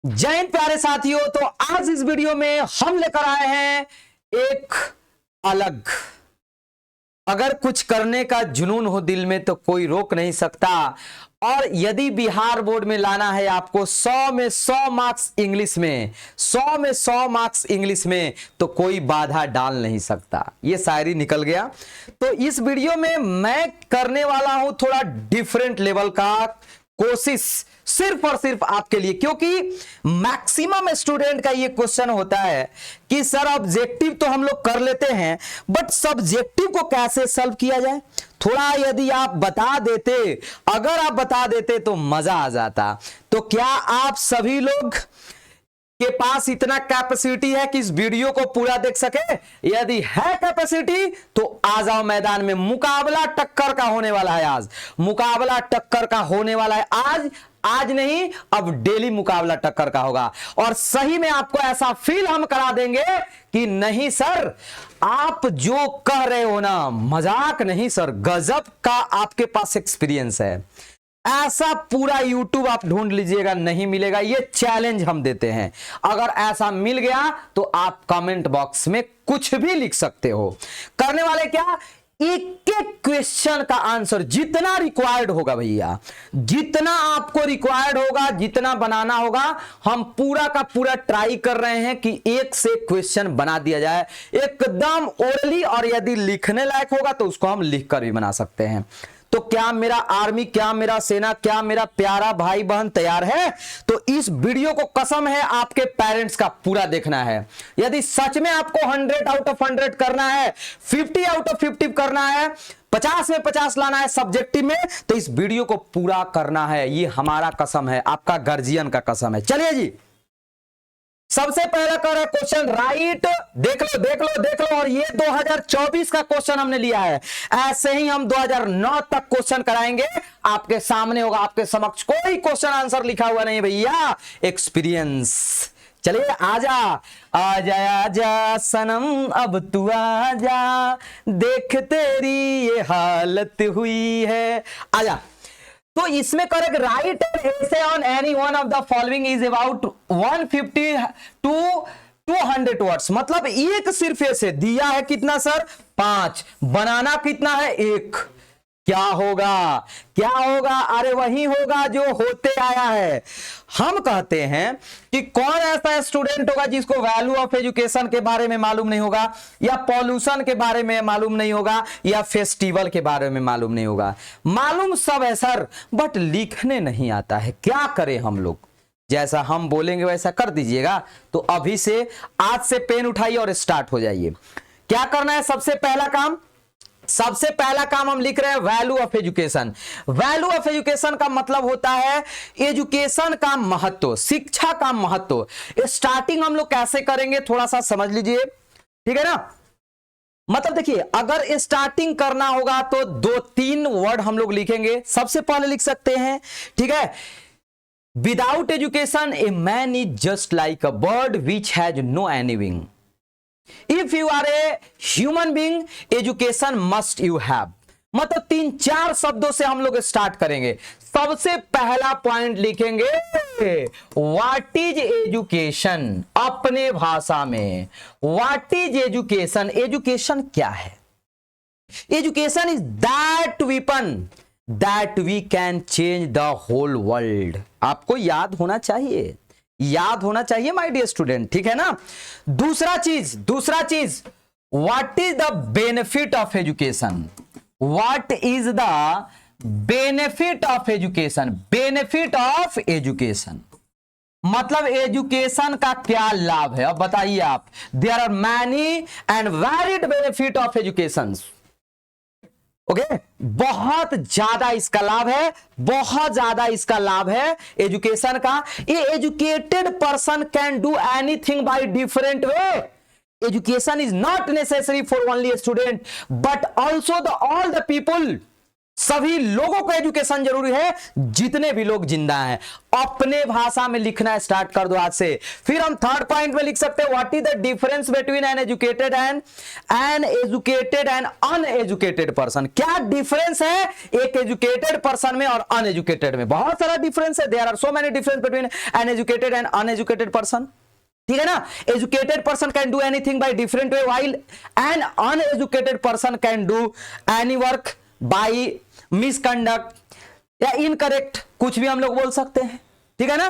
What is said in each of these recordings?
जय हिंद प्यारे साथियों। तो आज इस वीडियो में हम लेकर आए हैं एक अलग, अगर कुछ करने का जुनून हो दिल में तो कोई रोक नहीं सकता। और यदि बिहार बोर्ड में लाना है आपको 100 में 100 मार्क्स इंग्लिश में, 100 में 100 मार्क्स इंग्लिश में, तो कोई बाधा डाल नहीं सकता। ये शायरी निकल गया। तो इस वीडियो में मैं करने वाला हूं थोड़ा डिफरेंट लेवल का कोशिश, सिर्फ और सिर्फ आपके लिए, क्योंकि मैक्सिमम स्टूडेंट का ये क्वेश्चन होता है कि सर ऑब्जेक्टिव तो हम लोग कर लेते हैं, बट सब्जेक्टिव को कैसे सॉल्व किया जाए। थोड़ा यदि आप बता देते, अगर आप बता देते तो मजा आ जाता। तो क्या आप सभी लोग के पास इतना कैपेसिटी है कि इस वीडियो को पूरा देख सके? यदि है कैपेसिटी तो आ जाओ मैदान में। मुकाबला टक्कर का होने वाला है आज, मुकाबला टक्कर का होने वाला है आज। आज नहीं, अब डेली मुकाबला टक्कर का होगा। और सही में आपको ऐसा फील हम करा देंगे कि नहीं सर, आप जो कह रहे हो ना मजाक नहीं सर, गजब का आपके पास एक्सपीरियंस है। ऐसा पूरा YouTube आप ढूंढ लीजिएगा, नहीं मिलेगा। ये चैलेंज हम देते हैं। अगर ऐसा मिल गया तो आप कमेंट बॉक्स में कुछ भी लिख सकते हो। करने वाले क्या, एक एक क्वेश्चन का आंसर जितना रिक्वायर्ड होगा भैया, जितना आपको रिक्वायर्ड होगा, जितना बनाना होगा, हम पूरा का पूरा ट्राई कर रहे हैं कि एक से क्वेश्चन बना दिया जाए एकदम ओरली। और यदि लिखने लायक होगा तो उसको हम लिख कर भी बना सकते हैं। तो क्या मेरा आर्मी, क्या मेरा सेना, क्या मेरा प्यारा भाई बहन तैयार है? तो इस वीडियो को कसम है आपके पेरेंट्स का पूरा देखना है। यदि सच में आपको 100 आउट ऑफ 100 करना है, 50 आउट ऑफ 50 करना है, 50 में 50 लाना है सब्जेक्टिव में, तो इस वीडियो को पूरा करना है। ये हमारा कसम है, आपका गार्जियन का कसम है। चलिए जी, सबसे पहला कर रहा क्वेश्चन राइट। देख लो देख लो देख लो। और ये 2024 का क्वेश्चन हमने लिया है। ऐसे ही हम 2009 तक क्वेश्चन कराएंगे। आपके सामने होगा, आपके समक्ष कोई क्वेश्चन आंसर लिखा हुआ नहीं भैया, एक्सपीरियंस। चलिए आजा आजा आजा सनम, अब तू आजा, देख तेरी ये हालत हुई है, आजा। तो इसमें correct write essay on any one of the following is about 150 to 200 words. मतलब एक सिर्फ ऐसे दिया है कितना सर, 5। बनाना कितना है, 1। क्या होगा, क्या होगा? अरे वही होगा जो होते आया है। हम कहते हैं कि कौन ऐसा स्टूडेंट होगा जिसको वैल्यू ऑफ एजुकेशन के बारे में मालूम नहीं होगा, या पॉल्यूशन के बारे में मालूम नहीं होगा, या फेस्टिवल के बारे में मालूम नहीं होगा। मालूम सब है सर, बट लिखने नहीं आता है। क्या करें हम लोग? जैसा हम बोलेंगे वैसा कर दीजिएगा। तो अभी से, आज से पेन उठाइए और स्टार्ट हो जाइए। क्या करना है? सबसे पहला काम, सबसे पहला काम हम लिख रहे हैं value of education. Value of education का मतलब होता है एजुकेशन का महत्व, शिक्षा का महत्व। स्टार्टिंग हम लोग कैसे करेंगे थोड़ा सा समझ लीजिए, ठीक है ना? मतलब देखिए, अगर स्टार्टिंग करना होगा तो 2-3 वर्ड हम लोग लिखेंगे। सबसे पहले लिख सकते हैं, ठीक है, without education a man is just like a bird which has no any wing. If you are a human being, education must you have। मतलब 3-4 शब्दों से हम लोग स्टार्ट करेंगे। सबसे पहला पॉइंट लिखेंगे व्हाट इज एजुकेशन, अपने भाषा में। What is education? एजुकेशन क्या है? Education is that weapon that we can change the whole world. आपको याद होना चाहिए, याद होना चाहिए माय डियर स्टूडेंट, ठीक है ना? दूसरा चीज, what is the benefit of education? What is the benefit of education? Benefit of education मतलब एजुकेशन का क्या लाभ है? अब बताइए आप। There are many and varied benefit of education. Okay, बहुत ज्यादा इसका लाभ है, बहुत ज्यादा इसका लाभ है एजुकेशन का। A educated person can do anything by different way. Education is not necessary for only student but also the all the people. सभी लोगों को एजुकेशन जरूरी है, जितने भी लोग जिंदा हैं। अपने भाषा में लिखना स्टार्ट कर दो आज से। फिर हम थर्ड पॉइंट में लिख सकते हैं, what is the difference between an educated and uneducated person. क्या डिफरेंस है एक एजुकेटेड पर्सन में और अनएजुकेटेड में? बहुत सारा डिफरेंस है। There are so many difference between an educated and uneducated person. ठीक है ना? Educated person can do anything by different way, while an uneducated person can do any work by misconduct या incorrect, कुछ भी हम लोग बोल सकते हैं। ठीक है ना?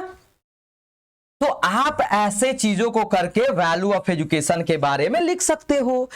तो आप ऐसे चीजों को करके वैल्यू ऑफ एजुकेशन के बारे में लिख सकते हो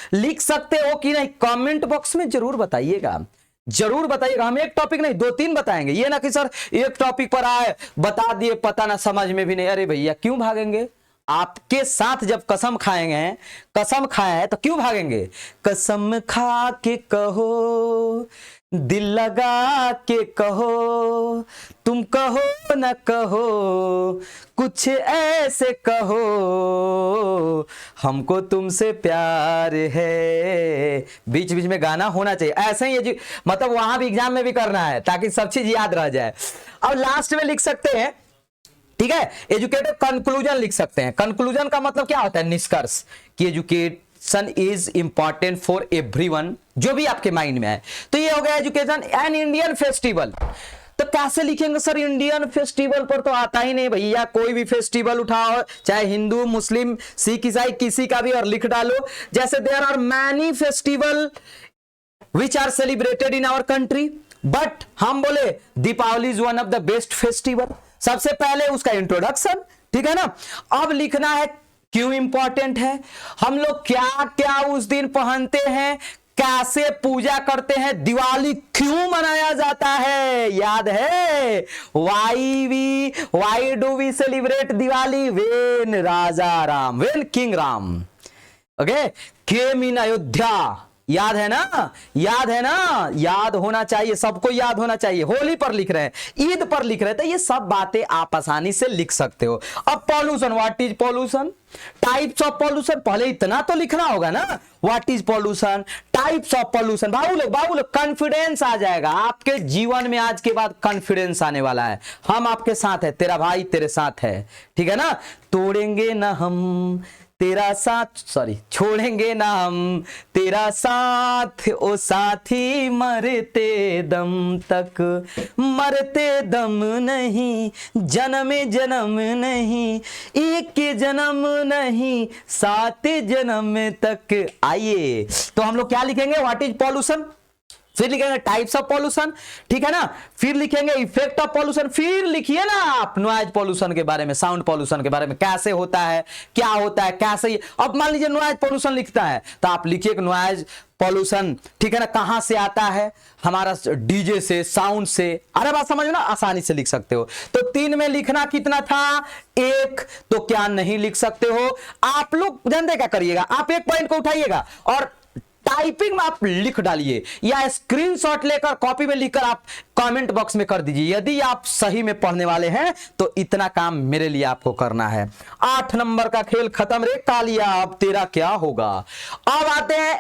कि नहीं? कमेंट बॉक्स में जरूर बताइएगा, जरूर बताइएगा। हम एक टॉपिक नहीं 2-3 बताएंगे, ये ना कि सर एक टॉपिक पर आए बता दिए, पता ना समझ में भी नहीं। अरे भैया क्यों भागेंगे? आपके साथ जब कसम खाए हैं तो क्यों भागेंगे? कसम खा के कहो, दिल लगा के कहो, तुम कहो न कहो, कुछ ऐसे कहो, हमको तुमसे प्यार है। बीच बीच में गाना होना चाहिए, ऐसे ही मतलब वहां भी एग्जाम में भी करना है ताकि सब चीज याद रह जाए। अब लास्ट में लिख सकते हैं, ठीक है, एजुकेटेड कंक्लूजन लिख सकते हैं। कंक्लूजन का मतलब क्या होता है? निष्कर्ष, कि education is important for everyone, जो भी आपके माइंड में है। तो ये हो गया एजुकेशन। एन इंडियन फेस्टिवल, तो कैसे लिखेंगे सर? इंडियन फेस्टिवल पर तो आता ही नहीं भैया। कोई भी फेस्टिवल उठाओ, चाहे हिंदू, मुस्लिम, सिख, ईसाई, किसी का भी, और लिख डालो। जैसे there are many festival which are celebrated in our country, but हम बोले Deepavali is one of the best festival. सबसे पहले उसका इंट्रोडक्शन, ठीक है ना? अब लिखना है क्यों इंपॉर्टेंट है, हम लोग क्या क्या उस दिन पहनते हैं, कैसे पूजा करते हैं, दिवाली क्यों मनाया जाता है, याद है? Why do we celebrate Diwali? When king Ram okay came in Ayodhya. याद है ना? याद होना चाहिए, सबको याद होना चाहिए। होली पर लिख रहे हैं, ईद पर लिख रहे हैं, तो ये सब बातें आप आसानी से लिख सकते हो। अब pollution, what is pollution, types of pollution, पहले इतना तो लिखना होगा ना। What is pollution, types of pollution. बाबू लोग कॉन्फिडेंस आ जाएगा आपके जीवन में। आज के बाद कॉन्फिडेंस आने वाला है। हम आपके साथ है, तेरा भाई तेरे साथ है, ठीक है ना? तोड़ेंगे ना हम तेरा साथ, छोड़ेंगे ना हम तेरा साथ, ओ साथी मरते दम तक, मरते दम नहीं, जन्म नहीं, एक जन्म नहीं, 7 जन्म तक। आइए, तो हम लोग क्या लिखेंगे? व्हाट इज पॉल्यूशन, फिर लिखेंगे टाइप्स ऑफ पॉल्यूशन, ठीक है ना? फिर लिखेंगे इफेक्ट ऑफ पॉल्यूशन, फिर लिखिए ना आप नॉइज पॉल्यूशन के बारे में, साउंड पॉल्यूशन के बारे में, कैसे होता है, क्या होता है, कैसे। अब मान लीजिए नॉइज पॉल्यूशन लिखता है, तो आप लिखिए नॉइज पॉल्यूशन, ठीक है ना, कहां से आता है? हमारा डीजे से, साउंड से। अरे बात समझ में ना, आसानी से लिख सकते हो। तो 3 में लिखना कितना था? 1। तो क्या नहीं लिख सकते हो? आप लोग जानते क्या करिएगा, आप एक पॉइंट को उठाइएगा और टाइपिंग में आप लिख डालिए, या स्क्रीनशॉट लेकर कॉपी में लिखकर आप कमेंट बॉक्स में कर दीजिए। यदि आप सही में पढ़ने वाले हैं तो इतना काम मेरे लिए आपको करना है। 8 नंबर का खेल खत्म रे कालिया, अब तेरा क्या होगा? अब आते हैं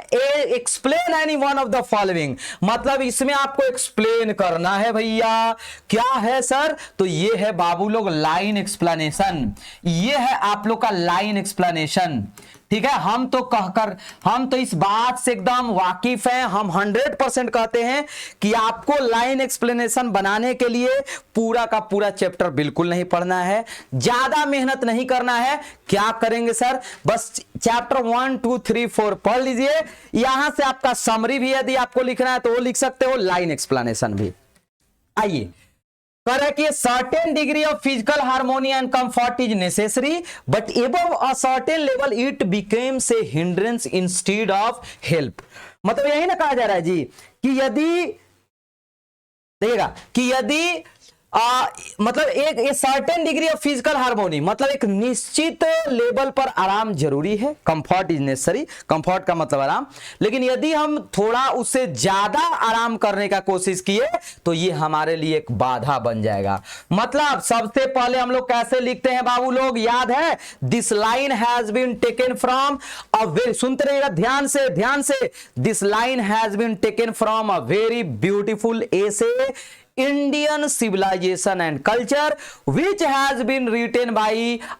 explain any one of the following, मतलब इसमें आपको एक्सप्लेन करना है भैया। क्या है सर? तो ये है बाबू लोग लाइन एक्सप्लेनेशन, ये है आप लोग का लाइन एक्सप्लेनेशन, ठीक है? हम तो इस बात से एकदम वाकिफ हैं। हम 100% कहते हैं कि आपको लाइन एक्सप्लेनेशन बनाने के लिए पूरा का पूरा चैप्टर बिल्कुल नहीं पढ़ना है, ज्यादा मेहनत नहीं करना है। क्या करेंगे सर? बस चैप्टर 1, 2, 3, 4 पढ़ लीजिए। यहां से आपका समरी भी यदि आपको लिखना है तो वो लिख सकते हो, लाइन एक्सप्लेनेशन भी। आइए, कह कि certain degree of physical harmony and comfort is necessary, but above a certain level it becomes A hindrance instead of help. मतलब यही ना कहा जा रहा है जी कि यदि देखिएगा कि यदि मतलब एक certain degree of physical harmony, मतलब एक निश्चित लेवल पर आराम जरूरी है। कंफर्ट इज नेसेसरी, कंफर्ट का मतलब आराम, लेकिन यदि हम थोड़ा उससे ज्यादा आराम करने का कोशिश किए तो ये हमारे लिए एक बाधा बन जाएगा। मतलब सबसे पहले हम लोग कैसे लिखते हैं बाबू लोग, याद है, this line has been taken from a very, सुनते रहिएगा ध्यान से ध्यान से, this line has been taken from a very beautiful essay Indian civilization and culture which has been written by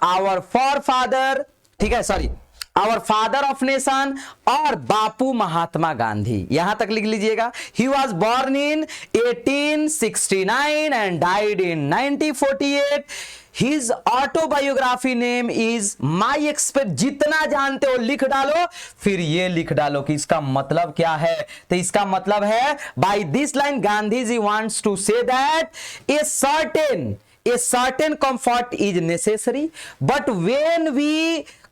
our forefather, ठीक है, sorry, our father of nation और बापू महात्मा गांधी, यहां तक लिख लीजिएगा। He was born in 1869 and died in 1948. His autobiography name is My Expert, जितना जानते हो लिख डालो, फिर ये लिख डालो कि इसका मतलब क्या है। तो इसका मतलब है, by this line Gandhi ji wants to say that a certain comfort is necessary, but when we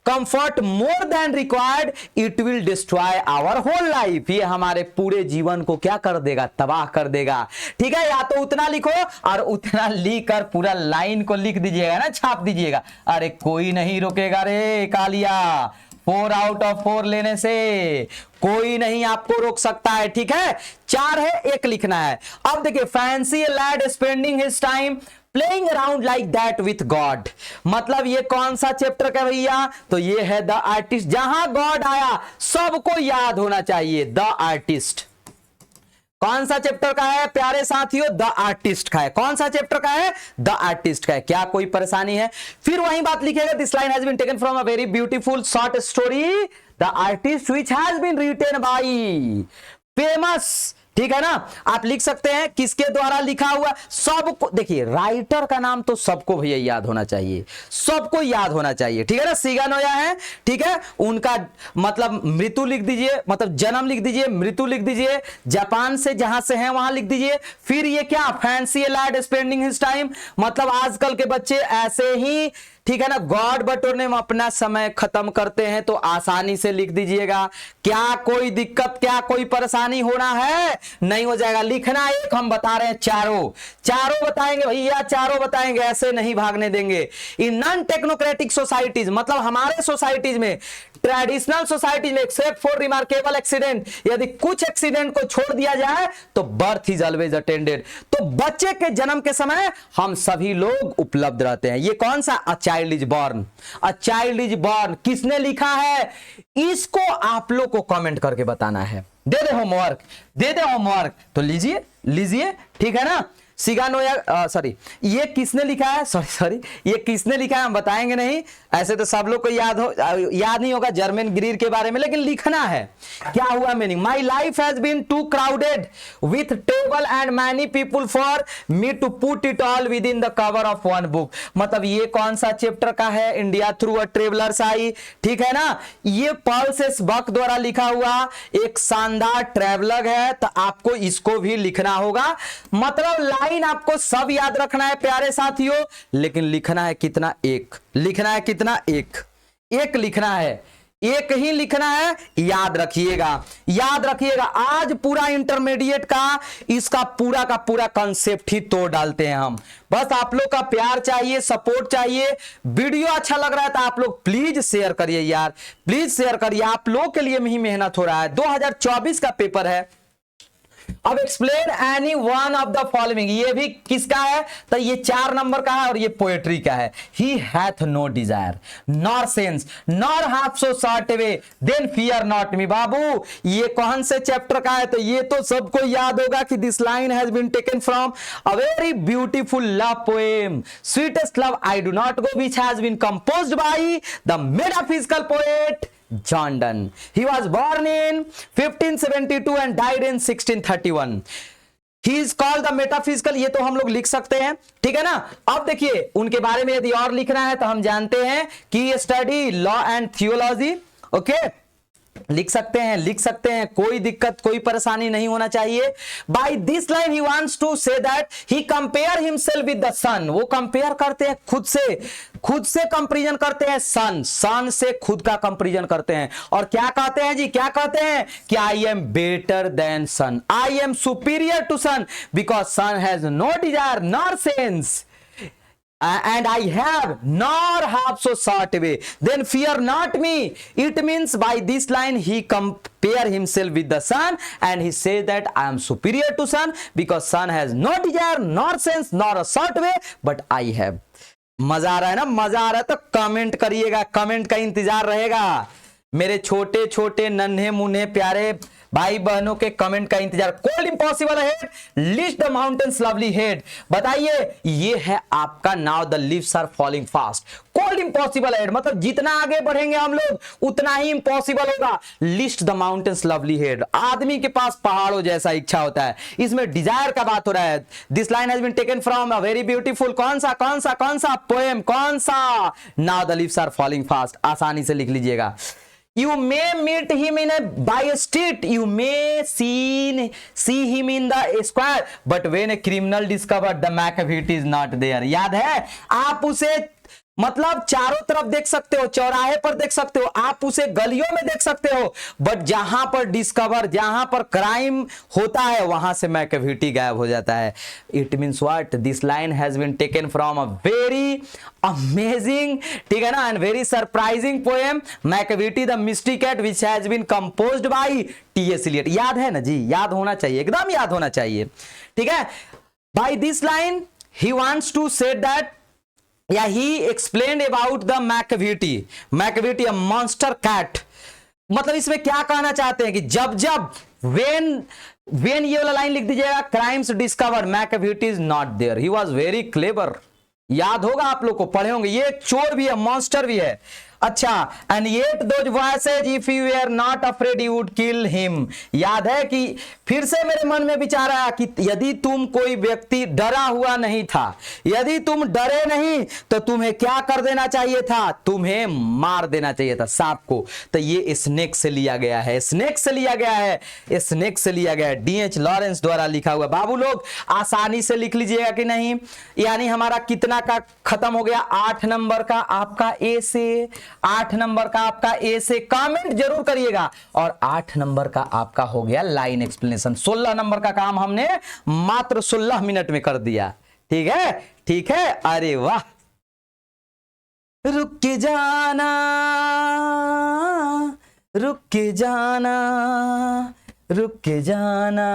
comfort more than required it will destroy our whole life, ये हमारे पूरे जीवन को क्या कर देगा, तबाह कर देगा। ठीक है, या तो उतना लिखो और उतना लिख कर पूरा लाइन को लिख दीजिएगा ना, छाप दीजिएगा। अरे कोई नहीं रोकेगा रे कालिया, 4 आउट ऑफ 4 लेने से कोई नहीं आपको रोक सकता है। ठीक है, 4 है, 1 लिखना है। अब देखिए, fancy lad spending his time playing around like that with god, मतलब ये कौन सा चैप्टर का भैया, तो ये है द आर्टिस्ट, जहां गॉड आया सबको याद होना चाहिए, द आर्टिस्ट। कौन सा चैप्टर का है प्यारे साथियों, द आर्टिस्ट का है। कौन सा चैप्टर का है, द आर्टिस्ट का है। क्या कोई परेशानी है, फिर वही बात लिखेगा, this line has been taken from a very beautiful short story the artist which has been written by famous, ठीक है ना। आप लिख सकते हैं किसके द्वारा लिखा हुआ, सबको, देखिए राइटर का नाम तो सबको भैया याद होना चाहिए, सबको याद होना चाहिए। ठीक है ना, सिगानोया है, ठीक है, उनका मतलब मृत्यु लिख दीजिए, मतलब जन्म लिख दीजिए, मृत्यु लिख दीजिए, जापान से जहां से हैं वहां लिख दीजिए। फिर ये क्या, fancy lad spending his time, मतलब आजकल के बच्चे ऐसे ही, ठीक है ना, गॉड बटोरने में अपना समय खत्म करते हैं, तो आसानी से लिख दीजिएगा। क्या कोई दिक्कत, क्या कोई परेशानी होना है, नहीं हो जाएगा। लिखना एक हम बता रहे हैं, चारों बताएंगे भैया, चारों बताएंगे, ऐसे नहीं भागने देंगे। इन नॉन टेक्नोक्रेटिक सोसाइटीज, मतलब हमारे सोसाइटीज में, ट्रेडिशनल सोसाइटीज में, एक्सेप्ट फॉर रिमार्केबल एक्सीडेंट, यदि कुछ एक्सीडेंट को छोड़ दिया जाए तो बर्थ इज ऑलवेज अटेंडेड, तो बच्चे के जन्म के समय हम सभी लोग उपलब्ध रहते हैं। ये कौन सा, a child is born, a child is born किसने लिखा है, इसको आप लोग को कमेंट करके बताना है। दे दे होमवर्क, तो लीजिए, ठीक है ना। सिगानोया, सॉरी, ये किसने लिखा है, सॉरी, ये किसने लिखा है हम बताएंगे नहीं, ऐसे तो सब लोग को याद नहीं होगा जर्मन ग्रीर के बारे में, लेकिन लिखना है। क्या हुआ meaning, my life has been too crowded with table and many people for me to put it all within the cover of one book, मतलब ये कौन सा चैप्टर का है, India through a traveller's eye, ठीक है ना। ये पॉल सेस बक द्वारा लिखा हुआ एक शानदार ट्रेवलर है, तो आपको इसको भी लिखना होगा। मतलब लाइन आपको सब याद रखना है प्यारे साथियों, लेकिन लिखना है कितना, एक लिखना है, कितना, एक लिखना है, एक ही लिखना है। याद रखिएगा, आज पूरा इंटरमीडिएट का इसका पूरा का पूरा कंसेप्ट ही तोड़ डालते हैं हम। बस आप लोग का प्यार चाहिए, सपोर्ट चाहिए। वीडियो अच्छा लग रहा है तो आप लोग प्लीज शेयर करिए यार, प्लीज शेयर करिए, आप लोग के लिए ही मेहनत हो रहा है। 2024 का पेपर है। अब explain any one of the following, ये भी किसका है, तो ये 4 नंबर का है और ये पोएट्री का है। He hath no desire nor sense nor half so short way then fear not me. बाबू ये कौन से चैप्टर का है, तो ये तो सबको याद होगा कि this line has been taken from a very beautiful love poem sweetest love I do not go which has been composed by the metaphysical poet John Donne. He was born in 1572 and died in 1631. He is called the metaphysical, ये तो हम लोग लिख सकते हैं, ठीक है ना। अब देखिए उनके बारे में यदि और लिखना है तो हम जानते हैं कि study law and theology, okay, लिख सकते हैं, कोई दिक्कत कोई परेशानी नहीं होना चाहिए। By this line he wants to say that he compare himself with the sun. वो कंपेयर करते हैं खुद से कंपैरिजन करते हैं सन से खुद का कंपैरिजन करते हैं। और क्या कहते हैं जी, क्या कहते हैं कि I am better than sun, I am superior to sun because sun has no desire nor sense and I have nor half so short way, then fear not me. It means by this line he compare himself with the sun and he says that I am superior to sun because sun has no desire nor sense nor a short way but I have. मजा आ रहा है ना, मजा आ रहा है तो comment करिएगा, comment का इंतजार रहेगा। मेरे छोटे छोटे नन्हे मुन्ने प्यारे भाई बहनों के कमेंट का इंतजार। Cold impossible head, list the mountains lovely head. बताइए, ये है आपका now the leaves are falling fast. Cold impossible head मतलब जितना आगे बढ़ेंगे हम लोग उतना ही इम्पॉसिबल होगा। List the mountains lovely head, आदमी के पास पहाड़ों जैसा इच्छा होता है। इसमें डिजायर का बात हो रहा है। This line has been taken from a very beautiful कौन सा पोएम, कौन सा? Now the leaves are falling fast. आसानी से लिख लीजिएगा। You may meet him in a by a street, you may see him in the square, but when a criminal discovered the McAfee is not there। याद है, आप उसे मतलब चारों तरफ देख सकते हो, चौराहे पर देख सकते हो, आप उसे गलियों में देख सकते हो, बट जहां पर डिस्कवर, जहां पर क्राइम होता है वहां से मैकेविटी गायब हो जाता है। It means what? This line has been taken from a very amazing, ठीक है ना, and very surprising poem Macavity the mystery cat which has been composed by T S. Eliot. याद है ना जी, याद होना चाहिए, एकदम याद होना चाहिए, ठीक है। By this line he wants to say that या he explained about the Macavity a monster cat। मतलब इसमें क्या कहना चाहते हैं कि जब when ये वाला लाइन लिख दीजिएगा, crimes discovered Macavity is not there, he was very clever. याद होगा, आप लोग को पढ़े होंगे, ये चोर भी है, मॉन्स्टर भी है। अच्छा, and yet those voices if you are not afraid you would kill him. याद है कि फिर से मेरे मन में विचार आया कि यदि तुम कोई व्यक्ति डरा हुआ नहीं था, यदि तुम डरे नहीं तो तुम्हें क्या कर देना चाहिए था? तुम्हें मार देना चाहिए था, सांप को। तो ये स्नेक से लिया गया है, स्नेक से लिया गया है, स्नेक से लिया गया है। डी.एच. लॉरेंस द्वारा लिखा हुआ। बाबू लोग आसानी से लिख लीजिएगा कि नहीं? यानी हमारा कितना का खत्म हो गया? 8 नंबर का आपका ए से, 8 नंबर का आपका ए से, कमेंट जरूर करिएगा। और 8 नंबर का आपका हो गया लाइन एक्सप्लेनेशन। 16 नंबर का काम हमने मात्र 16 मिनट में कर दिया। ठीक है, ठीक है, अरे वाह। रुक के जाना, रुक के जाना, रुक के जाना,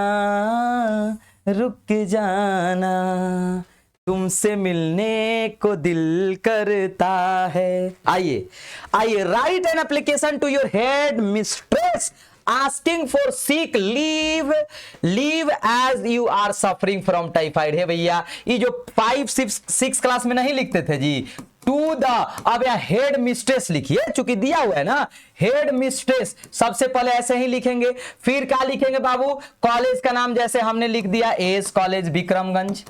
रुक के जाना, तुमसे मिलने को दिल करता है। आइए आइए, write an application to your headmistress asking for sick leave as you are suffering from typhoid। है भैया, ये जो 5-6 क्लास में नहीं लिखते थे जी, टू द, अब यहाँ हेड मिस्ट्रेस लिखिए, चूंकि दिया हुआ है ना हेड मिस्ट्रेस। सबसे पहले ऐसे ही लिखेंगे, फिर क्या लिखेंगे बाबू? कॉलेज का नाम जैसे हमने लिख दिया एस कॉलेज विक्रमगंज,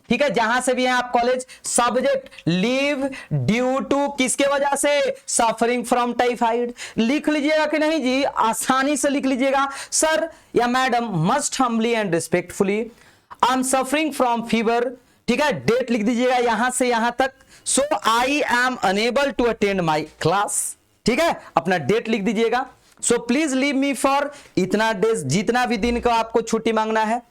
ठीक है, जहां से भी है आप college. Subject leave due to, किसके वजह से? Suffering from typhoid. लिख लीजिएगा कि नहीं जी? आसानी से लिख लीजिएगा। सर या madam, must humbly and respectfully I am suffering from fever, ठीक है। डेट लिख दीजिएगा यहां से यहां तक। So I am unable to attend my class, ठीक है, अपना डेट लिख दीजिएगा। So please leave me for इतना डेज, जितना भी दिन का आपको छुट्टी मांगना है,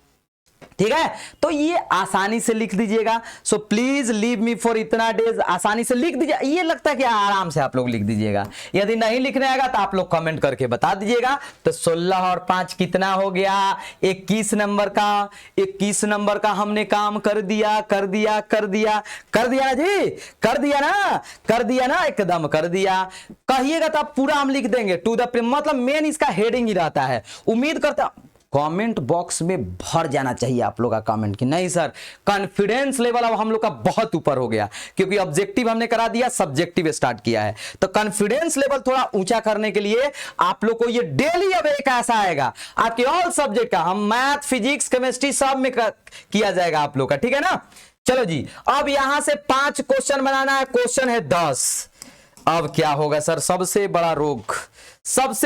ठीक है। तो ये आसानी से लिख दीजिएगा। So please leave me for इतना डेज, आसानी से लिख दीजिए। ये लगता है कि आराम से आप लोग लिख दीजिएगा। यदि नहीं लिखने आएगा तो आप लोग कमेंट करके बता दीजिएगा। तो 16 और 5 कितना हो गया? 21 नंबर का। 21 नंबर का हमने काम कर दिया, कर दिया, कर दिया, कर दिया ना जी, कर दिया ना, कर दिया ना, एकदम कर दिया। कहिएगा तो आप पूरा हम लिख देंगे टू द, मतलब मेन इसका हेडिंग ही रहता है। उम्मीद करता कमेंट बॉक्स में भर जाना चाहिए आप लोग का कमेंट कि नहीं सर, कॉन्फिडेंस लेवल अब हम लोग का बहुत ऊपर हो गया, क्योंकि ऑब्जेक्टिव हमने करा दिया, सब्जेक्टिव स्टार्ट किया है। तो कॉन्फिडेंस लेवल थोड़ा ऊंचा करने के लिए आप लोग को ये डेली अब एक ऐसा आएगा आपके ऑल सब्जेक्ट का, हम मैथ फिजिक्स केमिस्ट्री सब में किया जाएगा आप लोग का, ठीक है ना। चलो जी, अब यहां से 5 क्वेश्चन बनाना है। क्वेश्चन है 10, अब क्या होगा सर? सबसे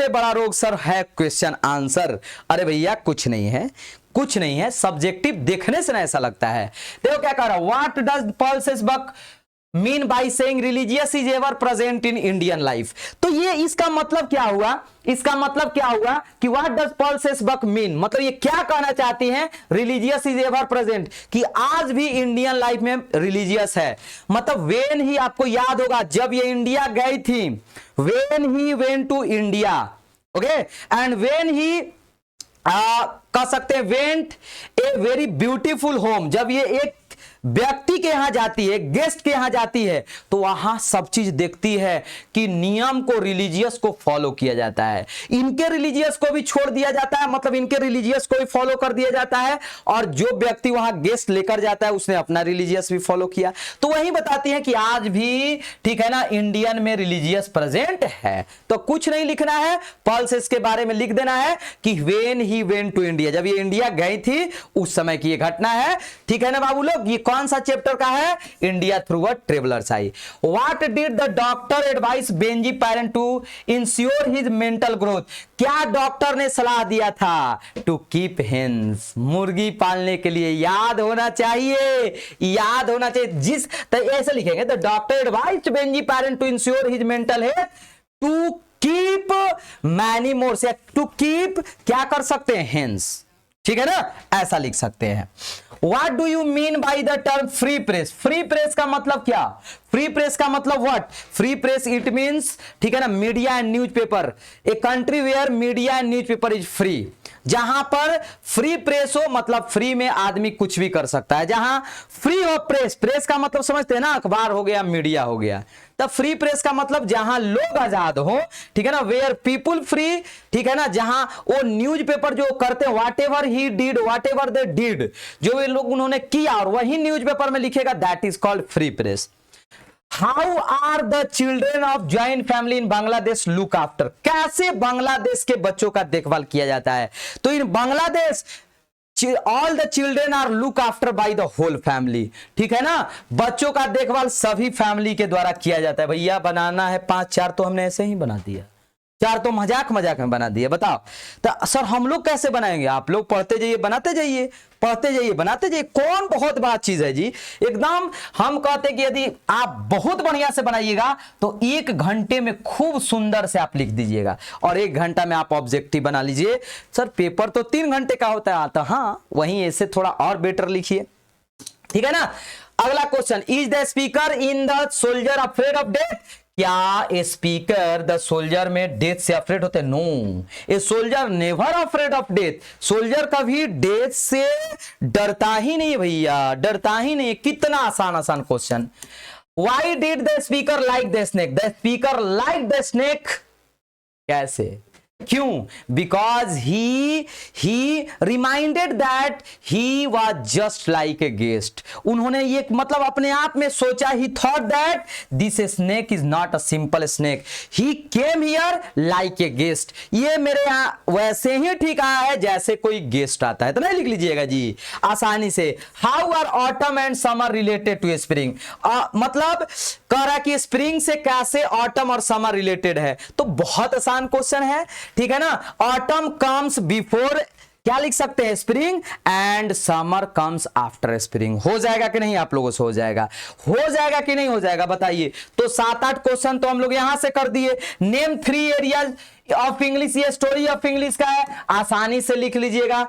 बड़ा रोग सर है क्वेश्चन आंसर। अरे भैया कुछ नहीं है, सब्जेक्टिव देखने से ना ऐसा लगता है। देखो क्या कह रहा है, what does Paul Sesbuck mean by saying religious is ever present in Indian life. तो ये इसका मतलब क्या हुआ कि what does Paul Sesbuck mean, मतलब ये क्या कहना चाहती हैं, रिलीजियस इज एवर प्रेजेंट, कि आज भी इंडियन लाइफ में रिलीजियस है। मतलब वेन ही, आपको याद होगा जब ये इंडिया गई थी, when he went to India, okay, and when he कह सकते हैं went a very beautiful home, जब ये एक व्यक्ति के यहां जाती है, गेस्ट के यहां जाती है, तो वहां सब चीज देखती है कि नियम को, रिलीजियस को फॉलो किया जाता है, इनके रिलीजियस को भी छोड़ दिया जाता है, मतलब इनके रिलीजियस को भी फॉलो कर दिया जाता है, और जो व्यक्ति वहां गेस्ट लेकर जाता है उसने अपना रिलीजियस भी फॉलो किया। तो वही बताती है कि आज भी, ठीक है ना, इंडियन में रिलीजियस प्रेजेंट है। तो कुछ नहीं लिखना है, पल्स इसके बारे में लिख देना है कि when he went to India, जब ये इंडिया गई थी उस समय की ये घटना है। ठीक है ना बाबू लोग, ये कौन सा चैप्टर का है? India through a traveller's eye. What did the doctor advise Benjy parent to ensure his mental growth, क्या डॉक्टर ने सलाह दिया था? टू कीप हेन्स, मुर्गी पालने के लिए। याद होना चाहिए जिस तो ऐसे लिखेंगे, the doctor advise Benjy parent to ensure his mental health to keep many more, से टू कीप क्या कर सकते हैं? हेन्स, ठीक है ना, ऐसा लिख सकते हैं। What do you mean by the term free press? Free press का मतलब क्या? फ्री प्रेस का मतलब what? Free press it means, ठीक है ना, media and newspaper, a country where media and newspaper is free. जहां पर फ्री प्रेस हो, मतलब फ्री में आदमी कुछ भी कर सकता है। जहां फ्री ऑफ प्रेस, प्रेस का मतलब समझते हैं ना, अखबार हो गया, मीडिया हो गया, तब फ्री प्रेस का मतलब जहां लोग आजाद हो, ठीक है ना, वेयर पीपुल फ्री, ठीक है ना, जहां वो न्यूज़पेपर जो करते हैं, what ever he did, what ever they did, जो वे लोग उन्होंने किया और वही न्यूज़पेपर में लिखेगा, that is called free press. How are the children of joint family in Bangladesh look after, कैसे बांग्लादेश के बच्चों का देखभाल किया जाता है? तो in Bangladesh all the children are look after by the whole family, ठीक है ना, बच्चों का देखभाल सभी फैमिली के द्वारा किया जाता है। भैया बनाना है 5-4 तो हमने ऐसे ही बना दिया, 4 तो मजाक में बना दिया। बताओ तो सर हम लोग कैसे बनाएंगे? आप लोग पढ़ते जाइए, बनाते जाइए, पढ़ते जाइए, बनाते जाइए। कौन बहुत बड़ा चीज है जी, एकदम हम कहते हैं कि यदि आप बहुत बढ़िया से बनाइएगा तो 1 घंटे में खूब सुंदर से आप लिख दीजिएगा, और 1 घंटा में आप ऑब्जेक्टिव बना लीजिए। सर पेपर तो 3 घंटे का होता है, तो हाँ वहीं ऐसे थोड़ा और बेटर लिखिए, ठीक है ना। अगला question, is the speaker in the soldier afraid of death, क्या स्पीकर द सोल्जर में डेथ से अफ्रेड होते? No, a soldier never afraid of death, soldier कभी डेथ से डरता ही नहीं भैया, डरता ही नहीं। कितना आसान question. Why did the speaker like the snake, the speaker like the snake, कैसे, क्यों? Because he reminded that he was just like a guest, उन्होंने ये मतलब अपने आप में सोचा, ही thought that this snake is not a simple snake, he came here like a guest, ये मेरे यहां वैसे ही ठीक आया है जैसे कोई गेस्ट आता है। तो नहीं लिख लीजिएगा जी आसानी से। How are autumn and summer related to spring, मतलब कह रहा है कि स्प्रिंग से कैसे ऑटम और समर रिलेटेड है, तो बहुत आसान क्वेश्चन है, ठीक है ना। ऑटम कम्स बिफोर, क्या लिख सकते हैं, spring, and summer comes after spring. हो जाएगा कि नहीं आप लोगों से? हो जाएगा कि नहीं हो जाएगा बताइए। तो 7-8 क्वेश्चन तो हम लोग यहां से कर दिए। नेम 3 एरियाज ऑफ इंग्लिश, ये स्टोरी ऑफ इंग्लिश का है, आसानी से लिख लीजिएगा।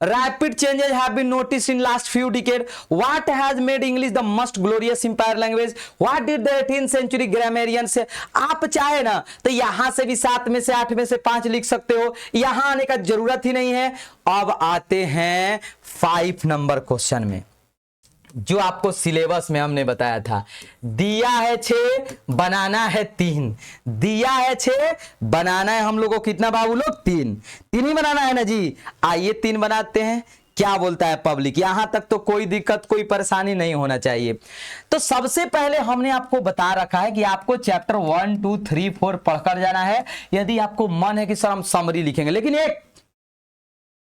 Rapid changes have been noticed in last few decades. What has made English the most glorious empire language? What did the 18th century grammarians say? आप चाहे ना तो यहां से भी 7 में से 8 में से 5 लिख सकते हो, यहां आने का जरूरत ही नहीं है। अब आते हैं 5 नंबर क्वेश्चन में, जो आपको सिलेबस में हमने बताया था। दिया है 6, बनाना है 3, दिया है 6, बनाना है हम लोगों को कितना बाबू लोग? 3 ही बनाना है ना जी। आइए 3 बनाते हैं। क्या बोलता है पब्लिक? यहां तक तो कोई दिक्कत, कोई परेशानी नहीं होना चाहिए। तो सबसे पहले हमने आपको बता रखा है कि आपको चैप्टर 1, 2, 3, 4 पढ़कर जाना है। यदि आपको मन है कि सर हम समरी लिखेंगे, लेकिन एक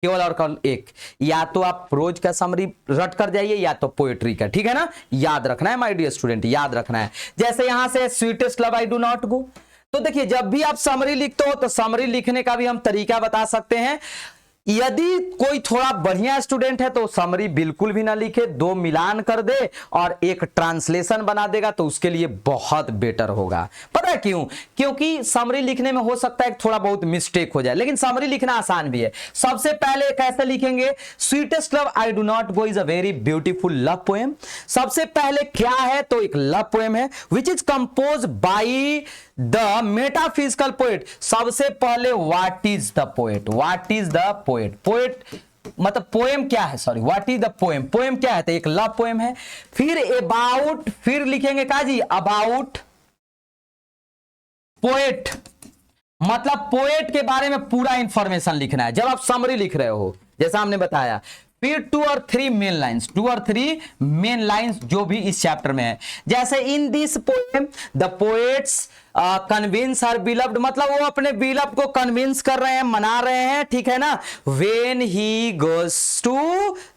केवल और केवल एक, या तो आप प्रोज का समरी रट कर जाइए या तो पोएट्री का, ठीक है ना, याद रखना है माय डियर स्टूडेंट, याद रखना है। जैसे यहां से sweetest love I do not गो, तो देखिए जब भी आप समरी लिखते हो तो समरी लिखने का भी हम तरीका बता सकते हैं। यदि कोई थोड़ा बढ़िया स्टूडेंट है तो समरी बिल्कुल भी ना लिखे, दो मिलान कर दे और एक ट्रांसलेशन बना देगा तो उसके लिए बहुत बेटर होगा। पता है क्यों? क्योंकि समरी लिखने में हो सकता है कि थोड़ा बहुत मिस्टेक हो जाए, लेकिन समरी लिखना आसान भी है। सबसे पहले कैसे लिखेंगे? Sweetest love I do not go is a very beautiful love poem. सबसे पहले क्या है? तो एक लव पोएम है which is compose by the metaphysical poet. सबसे पहले what is the poet, what is the poet, poet मतलब पोएम क्या है, sorry what is the poem, poem क्या है? तो एक लव पोएम है। फिर अबाउट, फिर लिखेंगे का जी अबाउट पोएट, मतलब पोएट के बारे में पूरा इंफॉर्मेशन लिखना है जब आप समरी लिख रहे हो, जैसा हमने बताया। फिर 2 और 3 मेन लाइंस, 2 और 3 मेन लाइंस जो भी इस चैप्टर में है। जैसे in this poem the poets convince her beloved, मतलब वो अपने बिलव्ड को कन्विंस कर रहे हैं, मना रहे हैं, ठीक है ना। When he goes to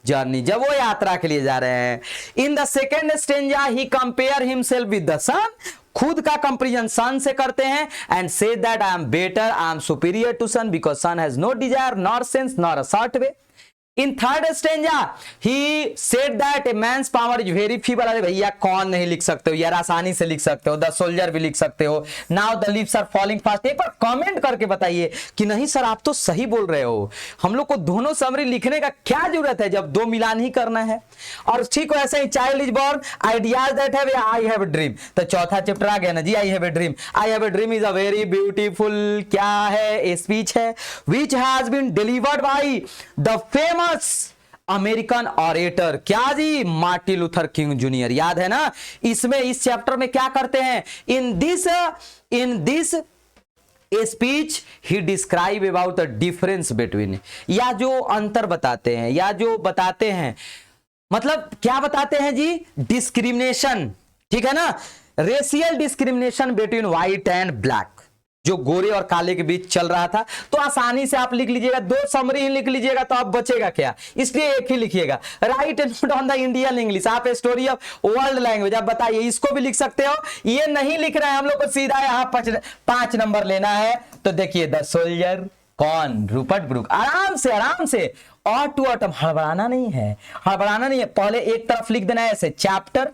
journey, जब वो यात्रा के लिए जा रहे हैं। In the second stanza he compare himself with the sun, खुद का कंपेरिजन सन से करते हैं। And say that I am better, I am superior to sun because sun has no desire nor sense nor a short way. In third stanza, he said that a man's power is very feeble। अरे भैया कौन नहीं लिख सकते हो यार, आसानी से लिख सकते हो, द सोल्जर भी लिख सकते हो। Now the leaves are falling fast. एक बार कमेंट करके बताइए कि नहीं सर आप तो सही बोल रहे हो, हम लोग को दोनों समरी लिखने का क्या जरूरत है जब दो मिलान ही करना है। और ठीक हो ऐसे ही child is born ideas that have I have a dream, तो चौथा चैप्टर आ गया ना जी, I have a dream. I have a dream is a very beautiful क्या है, स्पीच है which has been delivered by the famous American orator, क्या जी, मार्टिन लूथर किंग जूनियर, याद है ना। इसमें इस चैप्टर में क्या करते हैं? In this speech he describe about the difference between, या जो अंतर बताते हैं, या जो बताते हैं मतलब क्या बताते हैं जी, डिस्क्रिमिनेशन, ठीक है ना, racial discrimination between white and black, जो गोरे और काले के बीच चल रहा था। तो आसानी से आप लिख लीजिएगा, दो समरी ही लिख लीजिएगा तो आप बचेगा क्या, इसलिए एक ही लिखिएगा। Right and note on the Indian English, आप स्टोरी ऑफ वर्ल्ड लैंग्वेज, आप बताइए, इसको भी लिख सकते हो। ये नहीं लिख रहे हैं हम लोग को, सीधा यहाँ 5 नंबर लेना है। तो देखिए द सोल्जर, कौन, रूपर्ट ब्रूक, आराम से और टू ऑटम, हड़बड़ाना नहीं है, हड़बड़ाना नहीं है। पहले एक तरफ लिख देना है ऐसे चैप्टर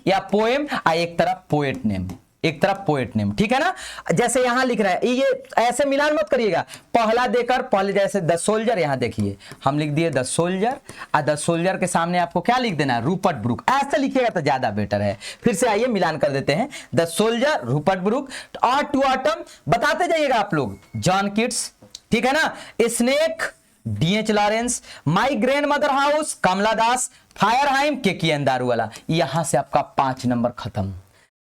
या पोएम, और एक तरफ पोएट नेम, एक तरफ पोएट नेम, ठीक है ना। जैसे यहां लिख रहा है, ये ऐसे मिलान मत करिएगा, पहला देकर पहले, जैसे द सोल्जर, यहां देखिए हम लिख दिए द सोल्जर, और द सोल्जर के सामने आपको क्या लिख देना है, रूपर्ट ब्रूक, ऐसे लिखिएगा तो ज्यादा बेटर है। फिर से आइए मिलान कर देते हैं, द सोल्जर, रूपर्ट ब्रूक, और टू ऑटम बताते जाइएगा आप लोग, जॉन किट्स, ठीक है ना, snake, DH Lawrence, my grandmother house, Kamala Das, fire hymn, Keki N Daruwalla. यहां से आपका 5 नंबर खत्म।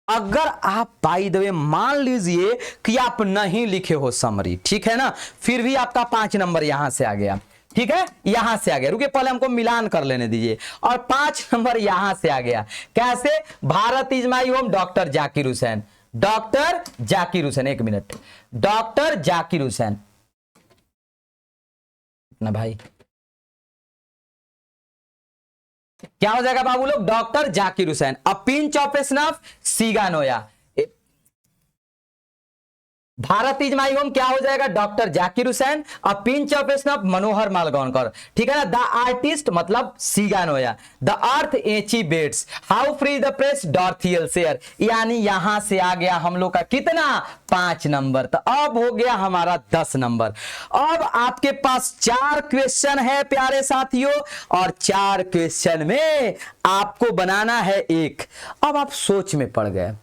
अगर आप बाय द वे मान लीजिए कि आप नहीं लिखे हो समरी, ठीक है ना, फिर भी आपका 5 नंबर यहां से आ गया, ठीक है, यहां से आ गया। रुकिए पहले हमको मिलान कर लेने दीजिए, और 5 नंबर यहां से आ गया। कैसे? Bharat is my home, doctor Zakir Hussain, doctor Zakir Hussain, एक मिनट, डॉक्टर जाकिर हुसैन ना भाई, क्या हो जाएगा बाबू लोग, doctor Zakir Hussain. A pinch of snuff, सिगानोया। भारत इज माई होम क्या हो जाएगा, doctor Zakir Hussain. A pinch of snuff, Manohar Malgonkar, ठीक है ना। द आर्टिस्ट मतलब सिगानोया। The earth, H E Bates. How free the press, Dorothy L Sayers. यानी यहां से आ गया हम लोग का कितना, 5 नंबर। तो अब हो गया हमारा 10 नंबर। अब आपके पास 4 क्वेश्चन है प्यारे साथियों, और 4 क्वेश्चन में आपको बनाना है एक। अब आप सोच में पड़ गए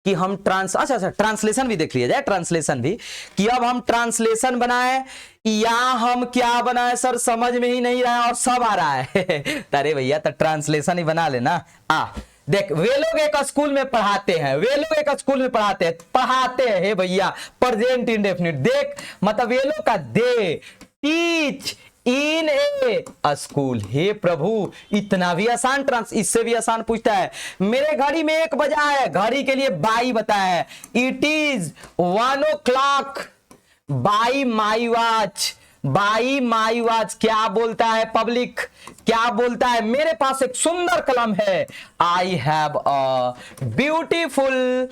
कि हम अच्छा ट्रांसलेशन भी देख लिया जाए, ट्रांसलेशन भी, कि अब हम ट्रांसलेशन बनाए या हम क्या बनाए सर, समझ में ही नहीं रहा है और सब आ रहा है। अरे भैया तो ट्रांसलेशन ही बना लेना। देख, वे लोग एक स्कूल में पढ़ाते हैं, वे लोग एक स्कूल में पढ़ाते हैं भैया, प्रेजेंट इंडेफिनिट। देख मतलब वे लोग का they teach in A school. हे प्रभु, इतना भी आसान इससे भी आसान पूछता है। मेरे घड़ी में 1 बजा है, घड़ी के लिए बाई बताया है। It is 1 o'clock by my watch. By my was, क्या बोलता है पब्लिक, क्या बोलता है? मेरे पास एक सुंदर कलम है, I have a beautiful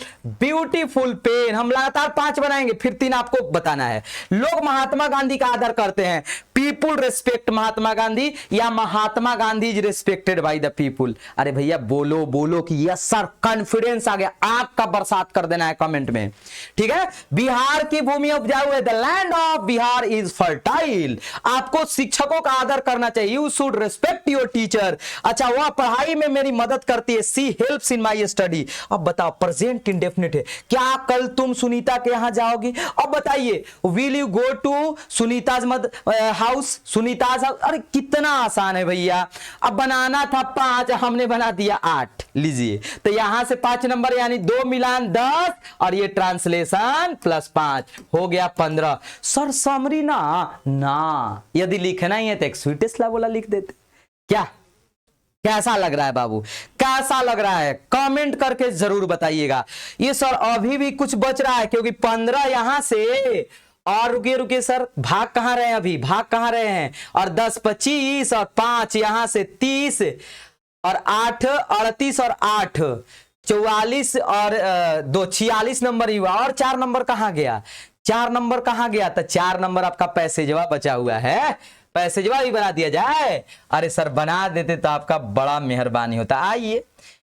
pen. हम लगातार 5 बनाएंगे, फिर 3 आपको बताना है। लोग महात्मा गांधी का आदर करते हैं, पीपुल रेस्पेक्ट महात्मा गांधी, या Mahatma Gandhi is respected by the people. अरे भैया बोलो बोलो कि यस सर, कॉन्फिडेंस आ गया, आग का बरसात कर देना है कमेंट में, ठीक है। बिहार की भूमि उपजाऊ है, the land of Bihar is fertile. आपको शिक्षकों का आदर करना चाहिए, you should respect your teacher. अच्छा, वह पढ़ाई में मेरी मदद करती है, सी हेल्प्स इन माई स्टडी। अब बताओ, प्रेजेंट इंडेफिनिट है, क्या कल तुम सुनीता के यहां जाओगी? अब बताइए, will you go to Sunita's house, Sunita's house. अरे कितना आसान है भैया। अब बनाना था 5, हमने बना दिया 8। लीजिए, तो यहां से 5 नंबर यानी 2 मिलान 10, और ये ट्रांसलेशन +5 हो गया 15। सर समरी ना यदि लिखना ही है तो एक स्वीटेस्ट ला बोला लिख देते। क्या कैसा लग रहा है बाबू, कैसा लग रहा है? कमेंट करके जरूर बताइएगा। ये सर अभी भी कुछ बच रहा है, क्योंकि 15 यहां से, और रुकिए सर, भाग कहां रहे हैं अभी, भाग कहां रहे हैं? और 10 25, और 5 यहां से 30, और 8 38, और 8 44, और 2 46 नंबर ही हुआ। और 4 नंबर कहां गया? 4 नंबर कहां गया? तो 4 नंबर आपका पैसेजवा बचा हुआ है, पैसेजवा भी बना दिया जाए। अरे सर बना देते तो आपका बड़ा मेहरबानी होता। आइए,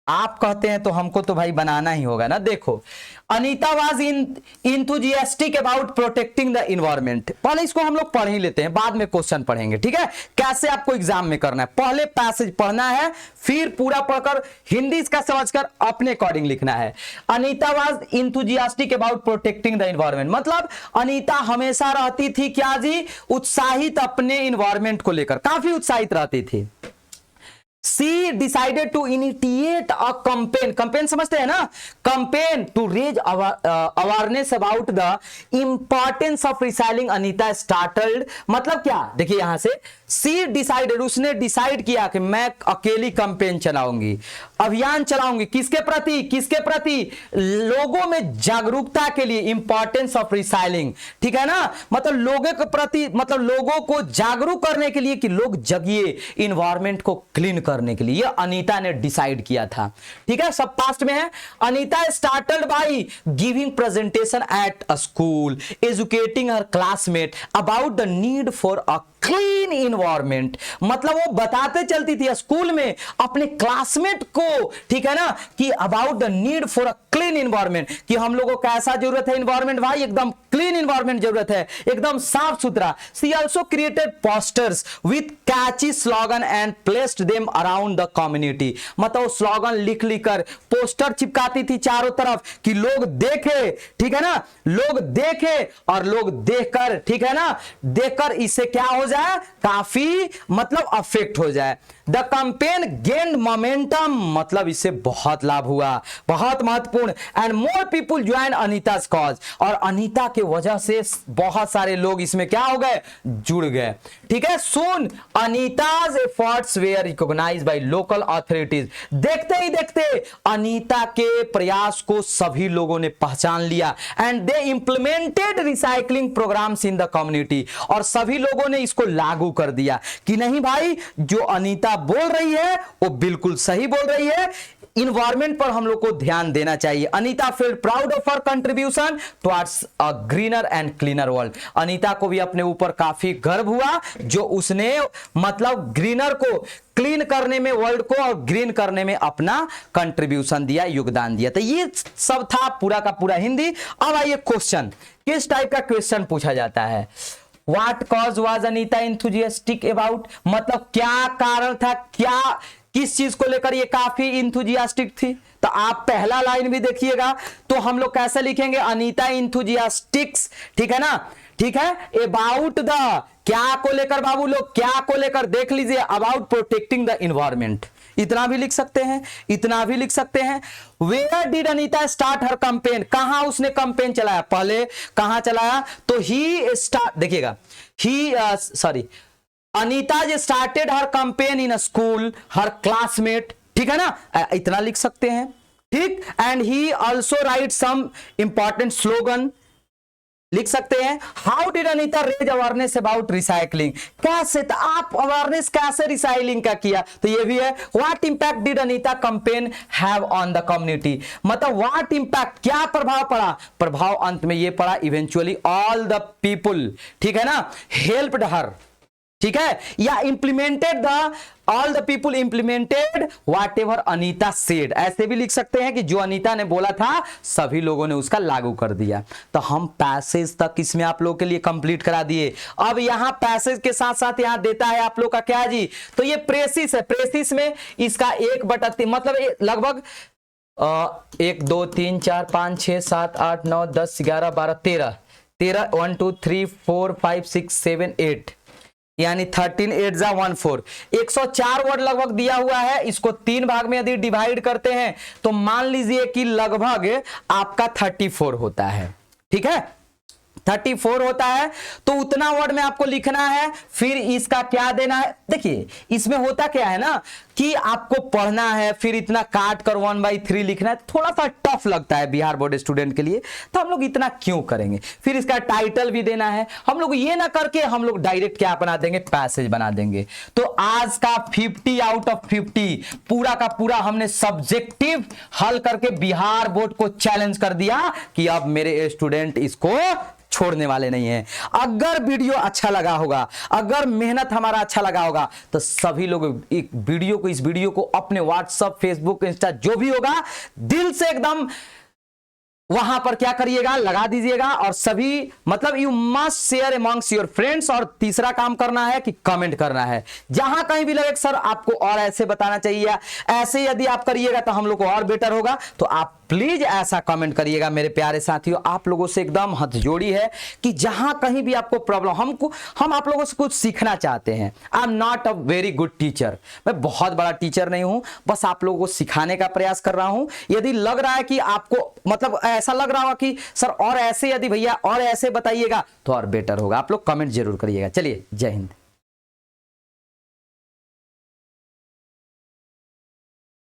आप कहते हैं तो हमको तो भाई बनाना ही होगा ना। देखो, Anita was enthusiastic about protecting the environment. पहले इसको हम लोग पढ़ ही लेते हैं, बाद में क्वेश्चन पढ़ेंगे, ठीक है। कैसे आपको एग्जाम में करना है, पहले पैसेज पढ़ना है, फिर पूरा पढ़कर हिंदी इसका समझकर अपने अकॉर्डिंग लिखना है। Anita was enthusiastic about protecting the environment, मतलब अनीता हमेशा रहती थी क्या जी, उत्साहित अपने इन्वायरमेंट को लेकर, काफी उत्साहित रहती थी। She decided to initiate a campaign. Campaign समझते हैं ना? Campaign to raise awareness about the importance of recycling. Anita started, मतलब क्या? देखिए यहां से She decided, उसने डिसाइड किया कि मैं अकेली कैंपेन चलाऊंगी, अभियान चलाऊंगी। किसके प्रति? किसके प्रति? लोगों में जागरूकता के लिए, इंपॉर्टेंस ऑफ रिसाइलिंग, ठीक है ना। मतलब लोगों के प्रति, मतलब लोगों को जागरूक करने के लिए कि लोग जगिए, इन्वायरमेंट को क्लीन करने के लिए। यह अनीता ने डिसाइड किया था, ठीक है। सब पास्ट में है। Anita started by giving presentation at a school, educating her classmate about the need for a clean environment. मतलब वो बताते चलती थी स्कूल में अपने क्लासमेट को, ठीक है ना, कि about the need for a clean environment, कि हम लोगों को कैसा जरूरत है इन्वायरमेंट भाई, एकदम क्लीन इन्वायरमेंट जरूरत है, एकदम साफ सुथरा। She also created posters with catchy slogan and placed them around the community. मतलब स्लोगन लिख लिखकर पोस्टर चिपकाती थी चारों तरफ कि लोग देखे, ठीक है ना, लोग देखे और लोग देखकर, ठीक है ना, देखकर इससे क्या हो जाए, काफी मतलब अफेक्ट हो जाए। द कैंपेन गेन्ड मोमेंटम, मतलब इससे बहुत लाभ हुआ, बहुत महत्वपूर्ण। And more people join Anita's cause, और अनीता के वजह से बहुत सारे लोग इसमें क्या हो गए, जुड़ गए, ठीक है। Soon Anita's efforts were recognised by local authorities. देखते ही देखते अनीता के प्रयास को सभी लोगों ने पहचान लिया। And they implemented recycling programs in the community, और सभी लोगों ने इसको लागू कर दिया कि नहीं भाई, जो अनीता बोल रही है वो बिल्कुल सही बोल रही है, इन्वायरमेंट पर हम लोग को ध्यान देना चाहिए। Anita feel proud of her contribution towards a greener and cleaner world. Anita को भी अपने ऊपर काफी गर्व हुआ, जो उसने मतलब ग्रीनर को क्लीन करने में, वर्ल्ड को और ग्रीन करने में अपना कंट्रीब्यूशन दिया, योगदान दिया। तो ये सब था पूरा का पूरा हिंदी। अब आइए क्वेश्चन, किस टाइप का क्वेश्चन पूछा जाता है। What cause was Anita enthusiastic about, मतलब क्या कारण था, क्या किस चीज को लेकर ये काफी इंथुजियास्टिक थी। तो आप पहला लाइन भी देखिएगा, तो हम लोग कैसे लिखेंगे, अनीता इंथुजियास्टिक्स, ठीक है ना, ठीक है। अबाउट द, क्या को लेकर बाबू लोग, क्या को लेकर देख लीजिए, अबाउट प्रोटेक्टिंग द इन्वायरमेंट, इतना भी लिख सकते हैं, इतना भी लिख सकते हैं। Where did Anita start her campaign, कहां उसने कैंपेन चलाया, पहले कहां चलाया, तो ही स्टार्ट, देखिएगा he sorry Anita J started her campaign in school, her classmate, ठीक है ना, इतना लिख सकते हैं, ठीक। And he also write some important slogan, लिख सकते हैं how did Anita raise awareness about recycling, कैसे तो आप अवेयरनेस कैसे रिसाइकलिंग का किया, तो ये भी है what impact did Anita campaign have on the community, मतलब व्हाट इंपैक्ट क्या प्रभाव पड़ा, प्रभाव अंत में ये पड़ा इवेंचुअली ऑल द पीपुल, ठीक है ना, हेल्प्ड हर, ठीक है, या implemented the all the people implemented what ever Anita said, ऐसे भी लिख सकते हैं कि जो अनीता ने बोला था सभी लोगों ने उसका लागू कर दिया। तो हम पैसेज तक इसमें आप लोगों के लिए कंप्लीट करा दिए। अब यहां पैसेज के साथ साथ यहां देता है आप लोग का क्या जी, तो ये प्रेसिस है, प्रेसिस में इसका 1/3 मतलब लगभग 1 2 3 4 5 6 7 8 9 10 11 12 13 1 2 3 4 5 6 7 8 यानी 13 8 जा 14 104 वर्ड लगभग दिया हुआ है। इसको 3 भाग में यदि डिवाइड करते हैं तो मान लीजिए कि लगभग आपका 34 होता है, ठीक है, 34 होता है। तो उतना वर्ड में आपको लिखना है, फिर इसका क्या देना है, देखिए इसमें होता क्या है ना कि आपको पढ़ना है, फिर इतना काट कर 1/3 लिखना है, थोड़ा सा टफ लगता है बिहार बोर्ड स्टूडेंट के लिए, तो हम लोग इतना क्यों करेंगे। फिर इसका टाइटल भी देना है, हम लोग ये ना करके हम लोग डायरेक्ट क्या बना देंगे, पैसेज बना देंगे। तो आज का 50 आउट ऑफ 50 पूरा का पूरा हमने सब्जेक्टिव हल करके बिहार बोर्ड को चैलेंज कर दिया कि अब मेरे स्टूडेंट इसको छोड़ने वाले नहीं हैं। अगर वीडियो अच्छा लगा होगा, अगर मेहनत हमारा अच्छा लगा होगा, तो सभी लोग इस वीडियो को अपने व्हाट्सएप, फेसबुक, इंस्टा जो भी होगा दिल से एकदम वहां पर क्या करिएगा, लगा दीजिएगा। और सभी मतलब you must share amongst your friends. और तीसरा काम करना है कि कमेंट करना है, जहां कहीं भी लगे सर आपको और ऐसे बताना चाहिए, ऐसे यदि आप करिएगा तो हम लोग को और बेटर होगा। तो आप प्लीज ऐसा कमेंट करिएगा मेरे प्यारे साथियों। आप लोगों से एकदम हाथ जोड़ी है कि जहां कहीं भी आपको प्रॉब्लम, हम आप लोगों से कुछ सीखना चाहते हैं। I am not a very good teacher, मैं बहुत बड़ा टीचर नहीं हूं, बस आप लोगों को सिखाने का प्रयास कर रहा हूं। यदि लग रहा है कि आपको मतलब ऐसा लग रहा होगा कि सर और ऐसे, यदि भैया और ऐसे बताइएगा तो और बेटर होगा, आप लोग कमेंट जरूर करिएगा। चलिए, जय हिंद।